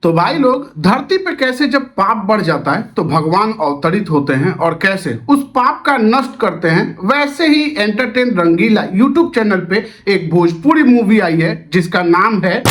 तो भाई लोग, धरती पे कैसे जब पाप बढ़ जाता है तो भगवान अवतरित होते हैं और कैसे उस पाप का नष्ट करते हैं, वैसे ही एंटरटेन रंगीला यूट्यूब चैनल पे एक भोजपुरी मूवी आई है जिसका नाम है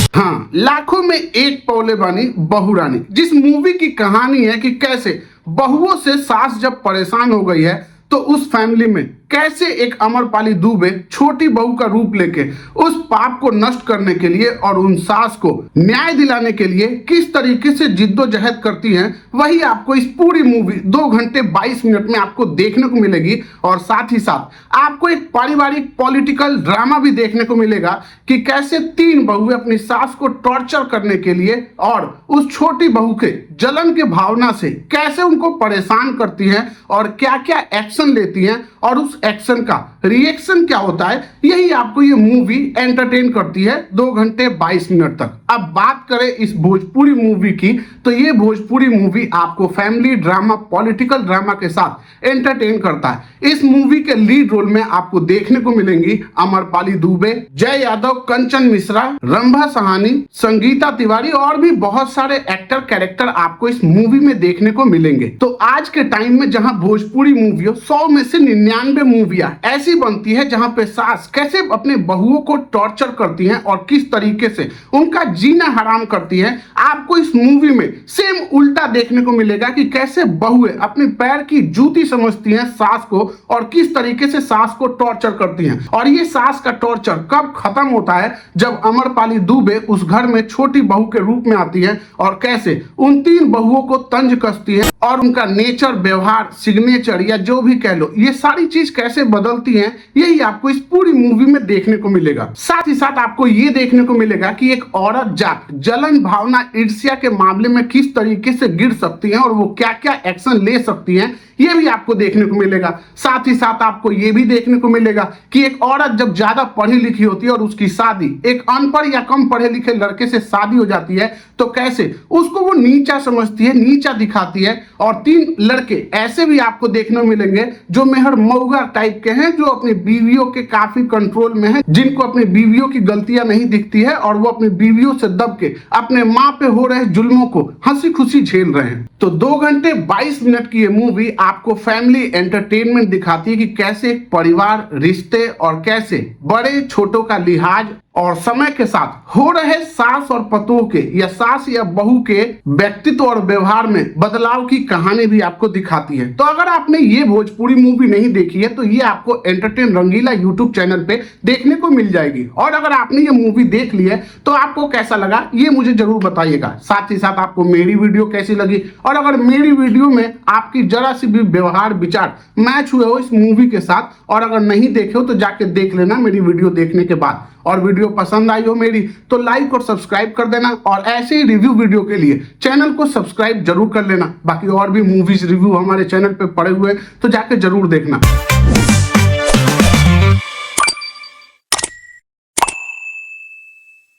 लाखों में एक पौले बानी बहू रानी। जिस मूवी की कहानी है कि कैसे बहुओं से सास जब परेशान हो गई है तो उस फैमिली में कैसे एक अमरपाली दुबे छोटी बहू का रूप लेके उस पाप को नष्ट करने के लिए और उन सास को न्याय दिलाने के लिए किस तरीके से जिद्दोजहद करती हैं, वही आपको इस पूरी मूवी 2 घंटे 22 मिनट में आपको देखने को मिलेगी। और साथ ही साथ आपको एक पारिवारिक पॉलिटिकल ड्रामा भी देखने को मिलेगा कि कैसे 3 बहुएं अपनी सास को टॉर्चर करने के लिए और उस छोटी बहू के जलन के भावना से कैसे उनको परेशान करती हैं और क्या क्या एक्शन लेती हैं और उस एक्शन का रिएक्शन क्या होता है, यही आपको ये मूवी एंटरटेन करती है 2 घंटे 22 मिनट तक। अब बात करें इस भोजपुरी मूवी की, तो ये भोजपुरी मूवी आपको फैमिली ड्रामा पॉलिटिकल ड्रामा के साथ एंटरटेन करता है। इस मूवी के लीड रोल में आपको देखने को मिलेंगी अमरपाली दुबे, जय यादव, कंचन मिश्रा, रंभा सहानी, संगीता तिवारी और भी बहुत सारे एक्टर कैरेक्टर आपको इस मूवी में देखने को मिलेंगे। तो आज के टाइम में जहां भोजपुरी मूवियों 100 में से 99 मूवियां ऐसी बनती है जहां पे सास कैसे अपने बहुओं को टॉर्चर करती हैं और किस तरीके से उनका जीना हराम करती है, आपको इस मूवी में सेम उल्टा देखने को मिलेगा कि कैसे बहुएं अपने पैर की जूती समझती हैं सास को और किस तरीके से सास को टॉर्चर करती हैं। और ये सास का टॉर्चर कब खत्म होता है, जब अमरपाली दुबे उस घर में छोटी बहू के रूप में आती है और कैसे उन 3 बहुओं को तंज कसती है और उनका नेचर, व्यवहार, सिग्नेचर या जो भी कह लो, ये सारी चीज कैसे बदलती हैं, यही आपको इस पूरी मूवी में देखने को मिलेगा। साथ ही साथ आपको ये देखने को मिलेगा कि एक औरत जात जलन भावना ईर्ष्या के मामले में किस तरीके से गिर सकती है और वो क्या क्या एक्शन ले सकती हैं, ये भी आपको देखने को मिलेगा। साथ ही साथ आपको ये भी देखने को मिलेगा कि एक औरत जब ज्यादा पढ़ी लिखी होती है और उसकी शादी एक अनपढ़ या कम पढ़े लिखे लड़के से शादी हो जाती है तो कैसे उसको वो नीचा समझती है, नीचा दिखाती है। और 3 लड़के ऐसे भी आपको देखने को मिलेंगे जो मेहर मऊगा टाइप के हैं, जो अपनी बीवियों के काफी कंट्रोल में हैं, जिनको अपनी बीवियों की गलतियां नहीं दिखती है और वो अपनी बीवियों से दब के अपने माँ पे हो रहे जुल्मों को हंसी खुशी झेल रहे हैं। तो 2 घंटे 22 मिनट की ये मूवी आपको फैमिली एंटरटेनमेंट दिखाती है कि कैसे एक परिवार, रिश्ते और कैसे बड़े छोटों का लिहाज और समय के साथ हो रहे सास और पतों के या सास या बहू के व्यक्तित्व और व्यवहार में बदलाव की कहानी भी आपको दिखाती है। तो अगर आपने ये भोजपुरी मूवी नहीं देखी है तो ये आपको एंटरटेन रंगीला यूट्यूब चैनल पे देखने को मिल जाएगी। और अगर आपने ये मूवी देख ली है तो आपको कैसा लगा ये मुझे जरूर बताइएगा। साथ ही साथ आपको मेरी वीडियो कैसी लगी और अगर मेरी वीडियो में आपकी जरा सी भी व्यवहार विचार मैच हुए हो इस मूवी के साथ और अगर नहीं देखे हो तो जाके देख लेना मेरी वीडियो देखने के बाद। और वीडियो पसंद आई हो मेरी तो लाइक और सब्सक्राइब कर देना और ऐसे ही रिव्यू वीडियो के लिए चैनल को सब्सक्राइब जरूर कर लेना। बाकी और भी मूवीज रिव्यू हमारे चैनल पे पड़े हुए तो जाके जरूर देखना।